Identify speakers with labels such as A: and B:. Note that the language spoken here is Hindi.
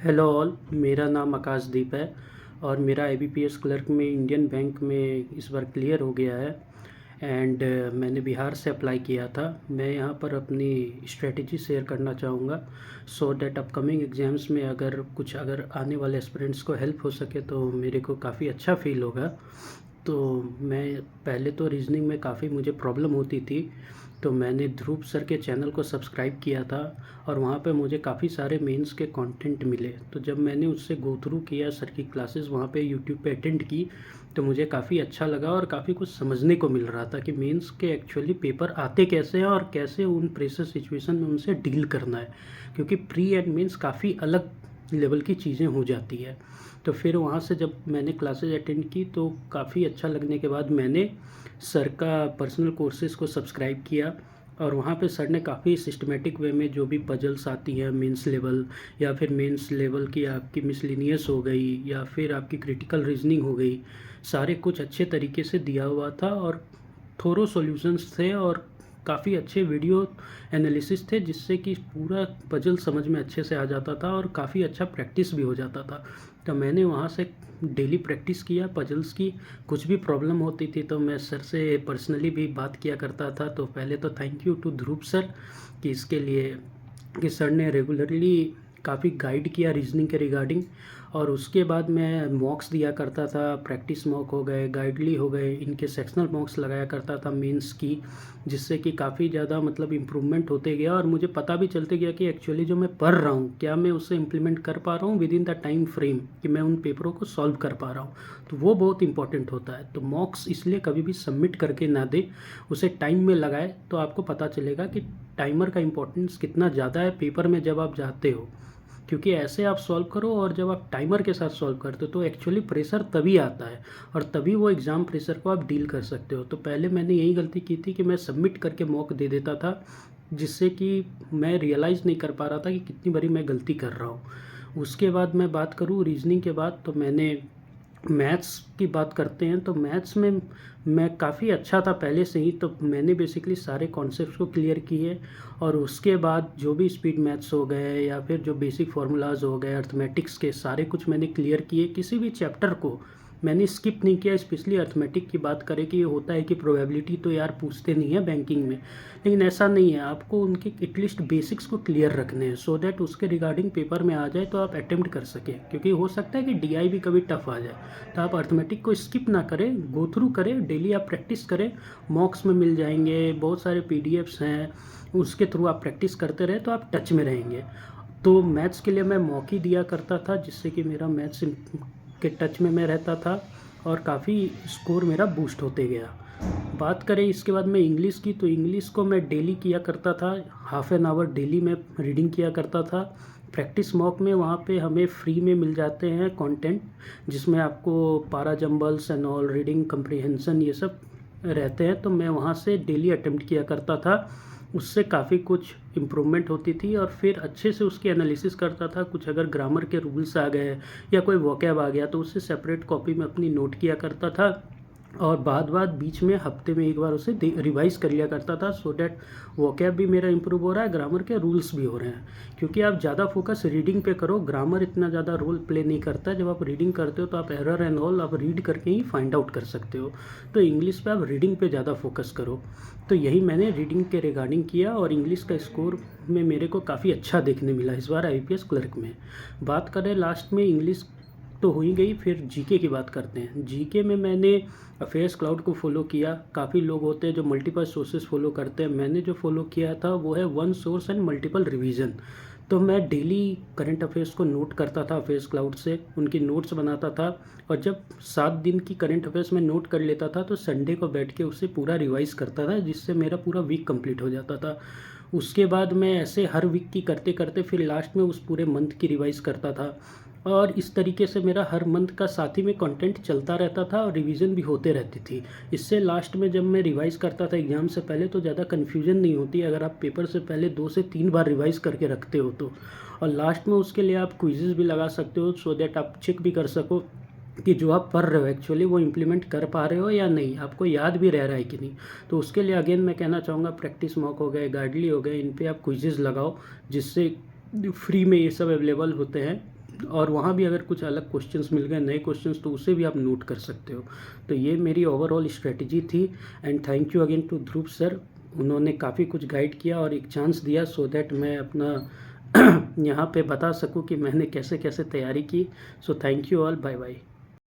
A: हेलो ऑल, मेरा नाम आकाशदीप है और मेरा आईबीपीएस क्लर्क में इंडियन बैंक में इस बार क्लियर हो गया है। एंड मैंने बिहार से अप्लाई किया था। मैं यहाँ पर अपनी स्ट्रेटजी शेयर करना चाहूँगा सो दैट अपकमिंग एग्ज़ाम्स में अगर आने वाले एस्पिरेंट्स को हेल्प हो सके तो मेरे को काफ़ी अच्छा फील होगा। तो मैं पहले तो रीजनिंग में काफ़ी मुझे प्रॉब्लम होती थी, तो मैंने ध्रुव सर के चैनल को सब्सक्राइब किया था और वहाँ पे मुझे काफ़ी सारे मेंस के कंटेंट मिले। तो जब मैंने उससे गो थ्रू किया, सर की क्लासेस वहाँ पे यूट्यूब पे अटेंड की, तो मुझे काफ़ी अच्छा लगा और काफ़ी कुछ समझने को मिल रहा था कि मेंस के एक्चुअली पेपर आते कैसे हैं और कैसे उन प्रेशर सिचुएशन में उनसे डील करना है, क्योंकि प्री एंड मेंस काफ़ी अलग लेवल की चीज़ें हो जाती है। तो फिर वहाँ से जब मैंने क्लासेज अटेंड की तो काफ़ी अच्छा लगने के बाद मैंने सर का पर्सनल कोर्सेज़ को सब्सक्राइब किया और वहाँ पे सर ने काफ़ी सिस्टमेटिक वे में जो भी पजल्स आती हैं मेंस लेवल या फिर मेंस लेवल की आपकी मिसलिनियस हो गई या फिर आपकी क्रिटिकल रीजनिंग हो गई, सारे कुछ अच्छे तरीके से दिया हुआ था और थोरो सॉल्यूशंस थे और काफ़ी अच्छे वीडियो एनालिसिस थे, जिससे कि पूरा पजल समझ में अच्छे से आ जाता था और काफ़ी अच्छा प्रैक्टिस भी हो जाता था। तो मैंने वहाँ से डेली प्रैक्टिस किया पजल्स की। कुछ भी प्रॉब्लम होती थी तो मैं सर से पर्सनली भी बात किया करता था। तो पहले तो thank you to Dhruv sir कि इसके लिए कि सर ने रेगुलरली काफ़ी गाइड किया रीजनिंग के रिगार्डिंग। और उसके बाद मैं मॉक्स दिया करता था, प्रैक्टिस मॉक हो गए, गाइडली हो गए, इनके सेक्शनल मॉक्स लगाया करता था मेंस की, जिससे कि काफ़ी ज़्यादा मतलब इम्प्रूवमेंट होते गया और मुझे पता भी चलते गया कि एक्चुअली जो मैं पढ़ रहा हूँ क्या मैं उसे इम्प्लीमेंट कर पा रहा हूँ with in the time frame, कि मैं उन पेपरों को सॉल्व कर पा रहा हूँ। तो वो बहुत इंपॉर्टेंट होता है। तो मॉक्स इसलिए कभी भी सबमिट करके ना दे, उसे टाइम में लगाए, तो आपको पता चलेगा कि टाइमर का इंपॉर्टेंस कितना ज़्यादा है पेपर में जब आप जाते हो। क्योंकि ऐसे आप सॉल्व करो और जब आप टाइमर के साथ सॉल्व करते हो तो एक्चुअली प्रेशर तभी आता है और तभी वो एग्ज़ाम प्रेशर को आप डील कर सकते हो। तो पहले मैंने यही गलती की थी कि मैं सबमिट करके मॉक दे देता था, जिससे कि मैं रियलाइज़ नहीं कर पा रहा था कि कितनी बड़ी मैं गलती कर रहा हूँ। उसके बाद मैं बात करूँ रीजनिंग के बाद, तो मैंने मैथ्स की बात करते हैं तो मैथ्स में मैं काफ़ी अच्छा था पहले से ही। तो मैंने बेसिकली सारे कॉन्सेप्ट्स को क्लियर किए और उसके बाद जो भी स्पीड मैथ्स हो गए या फिर जो बेसिक फार्मूलाज हो गए अर्थमेटिक्स के, सारे कुछ मैंने क्लियर किए। किसी भी चैप्टर को मैंने स्किप नहीं किया। स्पेशली अर्थमेटिक की बात करें कि ये होता है कि प्रोबेबिलिटी तो यार पूछते नहीं है बैंकिंग में, लेकिन ऐसा नहीं है। आपको उनके एटलीस्ट बेसिक्स को क्लियर रखने हैं सो दैट उसके रिगार्डिंग पेपर में आ जाए तो आप अटेम्प्ट कर सकें, क्योंकि हो सकता है कि डीआई भी कभी टफ आ जाए। तो आप अर्थमेटिक को स्किप ना करें, गो थ्रू करें, डेली आप प्रैक्टिस करें। मॉक्स में मिल जाएंगे, बहुत सारे पीडीएफ्स हैं, उसके थ्रू आप प्रैक्टिस करते रहे तो आप टच में रहेंगे। तो मैथ्स के लिए मैं मॉक ही दिया करता था, जिससे कि मेरा मैथ्स के टच में मैं रहता था और काफ़ी स्कोर मेरा बूस्ट होते गया। बात करें इसके बाद मैं इंग्लिश की, तो इंग्लिश को मैं डेली किया करता था। हाफ एन आवर डेली मैं रीडिंग किया करता था। प्रैक्टिस मॉक में वहाँ पे हमें फ्री में मिल जाते हैं कंटेंट, जिसमें आपको पारा jumbles and all reading comprehension ये सब रहते हैं। तो मैं वहाँ से डेली अटेम्प्ट किया करता था। उससे काफ़ी कुछ इम्प्रूवमेंट होती थी और फिर अच्छे से उसकी एनालिसिस करता था। कुछ अगर ग्रामर के रूल्स आ गए या कोई वोकैब आ गया तो उससे सेपरेट कॉपी में अपनी नोट किया करता था और बाद बीच में हफ्ते में एक बार उसे रिवाइज़ कर लिया करता था, सो डैट वोकैब भी मेरा इंप्रूव हो रहा है, ग्रामर के रूल्स भी हो रहे हैं। क्योंकि आप ज़्यादा फोकस रीडिंग पे करो, ग्रामर इतना ज़्यादा रोल प्ले नहीं करता है। जब आप रीडिंग करते हो तो आप एरर एंड ऑल आप रीड करके ही फाइंड आउट कर सकते हो। तो इंग्लिश पे आप रीडिंग पे ज़्यादा फोकस करो। तो यही मैंने रीडिंग के रिगार्डिंग किया और इंग्लिश का स्कोर में मेरे को काफ़ी अच्छा देखने मिला इस बार आईपीएस क्लर्क में। बात करें लास्ट में इंग्लिश तो हो ही गई, फिर जीके की बात करते हैं। जीके में मैंने अफेयर्स क्लाउड को फॉलो किया। काफ़ी लोग होते हैं जो मल्टीपल सोर्सेज फॉलो करते हैं, मैंने जो फॉलो किया था वो है one source and multiple revision. तो मैं डेली करंट अफेयर्स को नोट करता था अफेयर्स क्लाउड से, उनकी नोट्स बनाता था और जब 7 दिन की करंट अफेयर्स में नोट कर लेता था तो संडे को बैठ के उसे पूरा रिवाइज करता था, जिससे मेरा पूरा वीक कंप्लीट हो जाता था। उसके बाद मैं ऐसे हर वीक की करते करते फिर लास्ट में उस पूरे मंथ की रिवाइज करता था और इस तरीके से मेरा हर मंथ का साथ ही में कंटेंट चलता रहता था और रिवीजन भी होते रहती थी। इससे लास्ट में जब मैं रिवाइज़ करता था एग्ज़ाम से पहले तो ज़्यादा कन्फ्यूजन नहीं होती अगर आप पेपर से पहले 2 से 3 बार रिवाइज़ करके रखते हो तो। और लास्ट में उसके लिए आप क्विज़ेज़ भी लगा सकते हो सो दैट आप चेक भी कर सको कि जो आप पढ़ रहे हो एक्चुअली वो इम्प्लीमेंट कर पा रहे हो या नहीं, आपको याद भी रह रहा है कि नहीं। तो उसके लिए अगेन मैं कहना चाहूँगा प्रैक्टिस मॉक हो गए, गाइडली हो गए, इन पे आप क्विज़ेज़ लगाओ, जिससे फ्री में ये सब अवेलेबल होते हैं। और वहाँ भी अगर कुछ अलग क्वेश्चंस मिल गए, नए क्वेश्चंस, तो उसे भी आप नोट कर सकते हो। तो ये मेरी ओवरऑल स्ट्रेटजी थी। And thank you again to Dhruv sir, उन्होंने काफ़ी कुछ गाइड किया और एक चांस दिया सो दैट मैं अपना यहाँ पे बता सकूँ कि मैंने कैसे कैसे तैयारी की। So thank you all, bye bye.